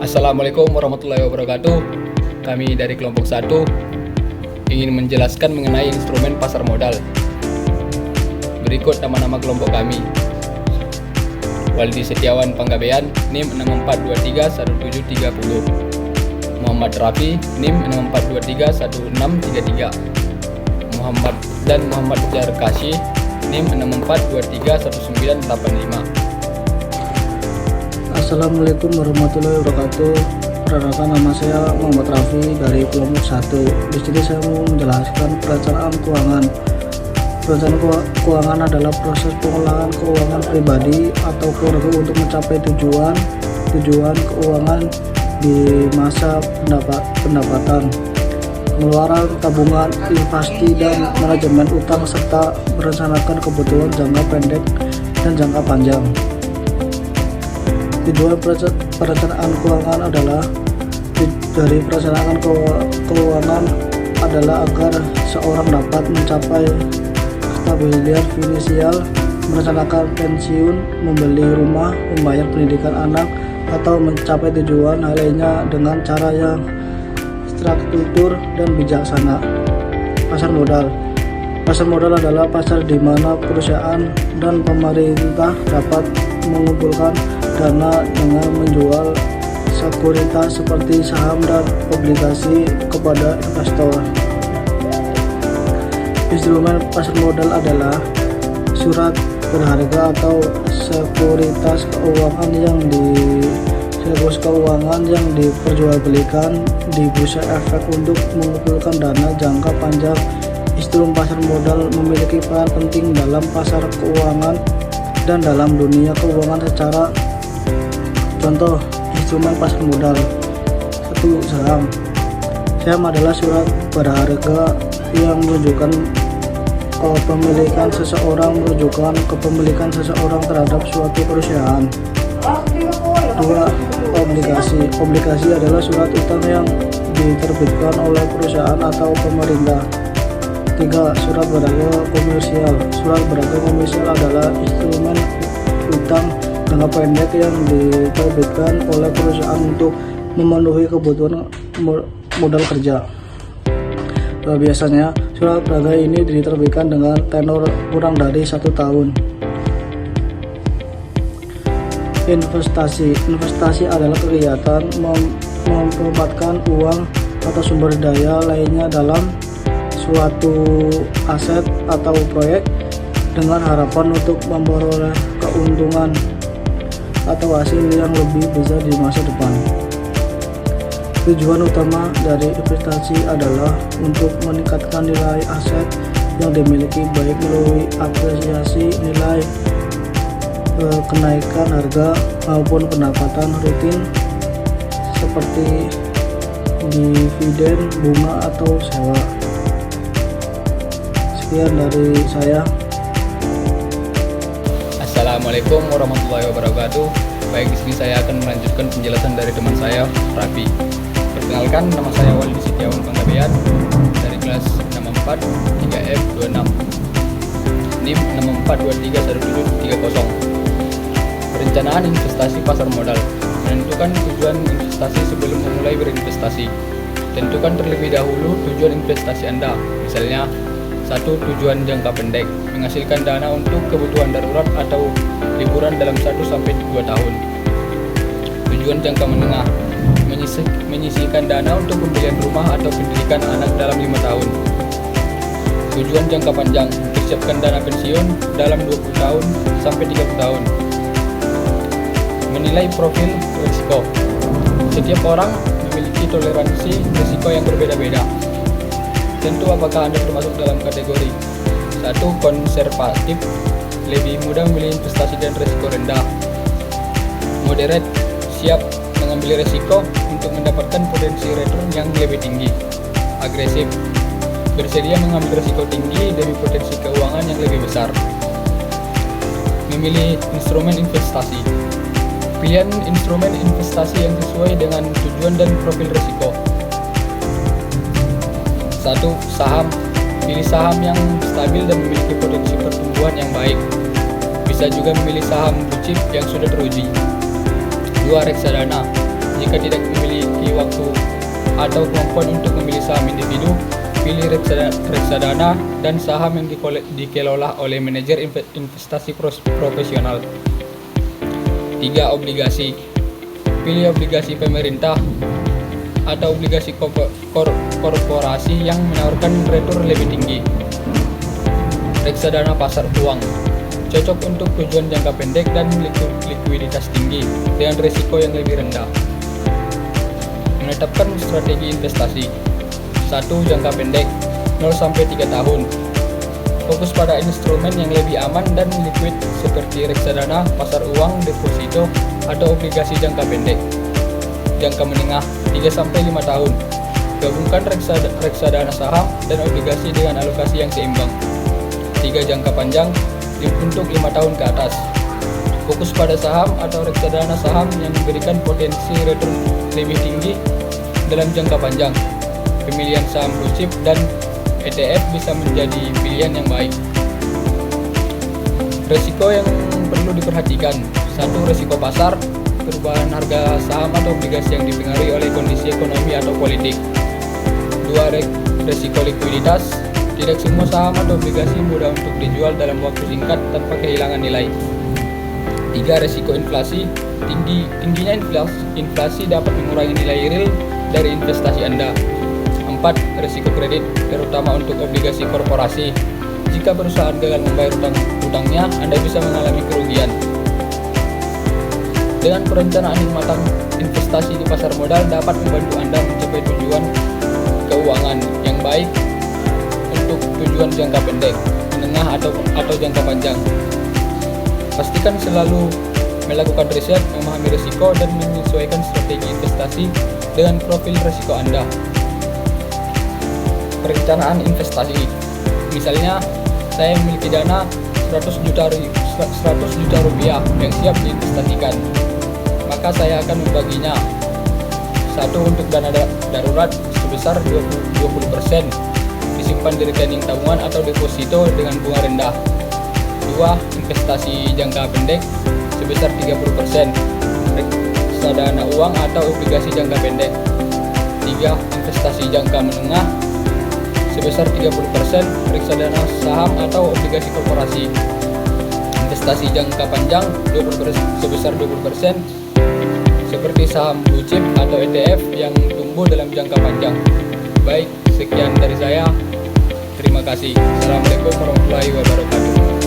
Assalamualaikum warahmatullahi wabarakatuh. Kami dari kelompok 1 ingin menjelaskan mengenai instrumen pasar modal. Berikut nama-nama kelompok kami: Waldi Setiawan Panggabean, NIM 64231730. Muhammad Rafi, NIM 64231633. Muhammad Jarkasih, NIM 64231985. Assalamualaikum warahmatullahi wabarakatuh. Perkenalkan, nama saya Muhammad Rafi dari kelompok 1. Di sini saya mau menjelaskan perencanaan keuangan. Perencanaan keuangan adalah proses pengolahan keuangan pribadi atau keluarga untuk mencapai tujuan keuangan di masa pendapatan, pengeluaran, tabungan, investasi, dan manajemen utang, serta merencanakan kebutuhan jangka pendek dan jangka panjang. Tujuan perencanaan keuangan adalah agar seorang dapat mencapai stabilitas finansial, merencanakan pensiun, membeli rumah, membayar pendidikan anak, atau mencapai tujuan lainnya dengan cara yang struktur dan bijaksana. Pasar modal. Pasar modal adalah pasar di mana perusahaan dan pemerintah dapat mengumpulkan dana dengan menjual sekuritas seperti saham dan obligasi kepada investor. Instrumen pasar modal adalah surat berharga atau sekuritas keuangan yang diperjualbelikan di bursa efek untuk mengumpulkan dana jangka panjang. Instrumen pasar modal memiliki peran penting dalam pasar keuangan dan dalam dunia keuangan secara. Contoh instrumen pasar modal: 1. Saham. Saham adalah surat berharga yang menunjukkan kepemilikan seseorang terhadap suatu perusahaan. 2. Obligasi. Obligasi adalah surat utang yang diterbitkan oleh perusahaan atau pemerintah. 3. Surat berharga komersial. Surat berharga komersial adalah instrumen utang jangka pendek yang diterbitkan oleh perusahaan untuk memenuhi kebutuhan modal kerja. Biasanya surat berharga ini diterbitkan dengan tenor kurang dari 1 tahun. Investasi. Investasi adalah kegiatan menempatkan uang atau sumber daya lainnya dalam suatu aset atau proyek dengan harapan untuk memperoleh keuntungan atau hasil yang lebih besar di masa depan. Tujuan utama dari investasi adalah untuk meningkatkan nilai aset yang dimiliki, baik melalui apresiasi nilai, kenaikan harga, maupun pendapatan rutin seperti dividen, bunga, atau sewa. Sekian dari saya. Assalamualaikum warahmatullahi wabarakatuh. Baik, di sini saya akan melanjutkan penjelasan dari teman saya, Rafi. Perkenalkan, nama saya Waldi Setiawan Panggabean dari kelas 64 3F26, NIM 64231730. Perencanaan investasi pasar modal. Menentukan tujuan investasi sebelum memulai berinvestasi. Tentukan terlebih dahulu tujuan investasi Anda. Misalnya, 1. Tujuan jangka pendek, menghasilkan dana untuk kebutuhan darurat atau liburan dalam 1-2 tahun. Tujuan jangka menengah, menyisihkan dana untuk pembelian rumah atau pendidikan anak dalam 5 tahun. Tujuan jangka panjang, mempersiapkan dana pensiun dalam 20 tahun sampai 30 tahun. Menilai profil risiko. Setiap orang memiliki toleransi risiko yang berbeda-beda. Tentu apakah Anda termasuk dalam kategori 1. Konservatif, lebih mudah memilih investasi dan risiko rendah. Moderate, siap mengambil risiko untuk mendapatkan potensi return yang lebih tinggi. Agresif, bersedia mengambil risiko tinggi demi potensi keuangan yang lebih besar. Memilih instrumen investasi. Pilihan instrumen investasi yang sesuai dengan tujuan dan profil risiko. 1. Saham. Pilih saham yang stabil dan memiliki potensi pertumbuhan yang baik. Bisa juga memilih saham blue chip yang sudah teruji. 2. Reksadana. Jika tidak memiliki waktu atau kemampuan untuk memilih saham individu, pilih reksadana dan saham yang dikelola oleh manajer investasi profesional. 3. Obligasi. Pilih obligasi pemerintah atau obligasi korporasi yang menawarkan return lebih tinggi. Reksadana pasar uang cocok untuk tujuan jangka pendek dan likuiditas tinggi dengan risiko yang lebih rendah. Menetapkan strategi investasi. 1. Jangka pendek 0-3 tahun. Fokus pada instrumen yang lebih aman dan liquid seperti reksadana, pasar uang, deposito, atau obligasi jangka pendek. Jangka menengah 3-5 tahun. Gabungkan reksadana saham dan obligasi dengan alokasi yang seimbang. 3. Jangka panjang untuk 5 tahun ke atas. Fokus pada saham atau reksadana saham yang memberikan potensi return lebih tinggi dalam jangka panjang. Pemilihan saham blue chip dan ETF bisa menjadi pilihan yang baik. Risiko yang perlu diperhatikan. 1. Risiko pasar, perubahan harga saham atau obligasi yang dipengaruhi oleh kondisi ekonomi atau politik. 2. Risiko likuiditas, tidak semua saham atau obligasi mudah untuk dijual dalam waktu singkat tanpa kehilangan nilai. 3. Risiko inflasi, tingginya inflasi dapat mengurangi nilai real dari investasi Anda. 4. Risiko kredit, terutama untuk obligasi korporasi. Jika perusahaan gagal membayar utangnya, Anda bisa mengalami kerugian. Dengan perencanaan yang matang, investasi di pasar modal dapat membantu Anda mencapai tujuan keuangan yang baik untuk tujuan jangka pendek, menengah atau jangka panjang. Pastikan selalu melakukan riset, memahami risiko, dan menyesuaikan strategi investasi dengan profil risiko Anda. Perencanaan investasi. Misalnya, saya memiliki dana 100 juta rupiah yang siap diinvestasikan. Maka saya akan membaginya. 1. Untuk dana darurat sebesar 20%, disimpan di rekening tabungan atau deposito dengan bunga rendah. 2. Investasi jangka pendek sebesar 30%, reksadana uang atau obligasi jangka pendek. 3. Investasi jangka menengah sebesar 30%, reksadana saham atau obligasi korporasi. Investasi jangka panjang sebesar 20%, seperti saham blue chip atau ETF yang tumbuh dalam jangka panjang. Baik, sekian dari saya. Terima kasih. Assalamualaikum warahmatullahi wabarakatuh.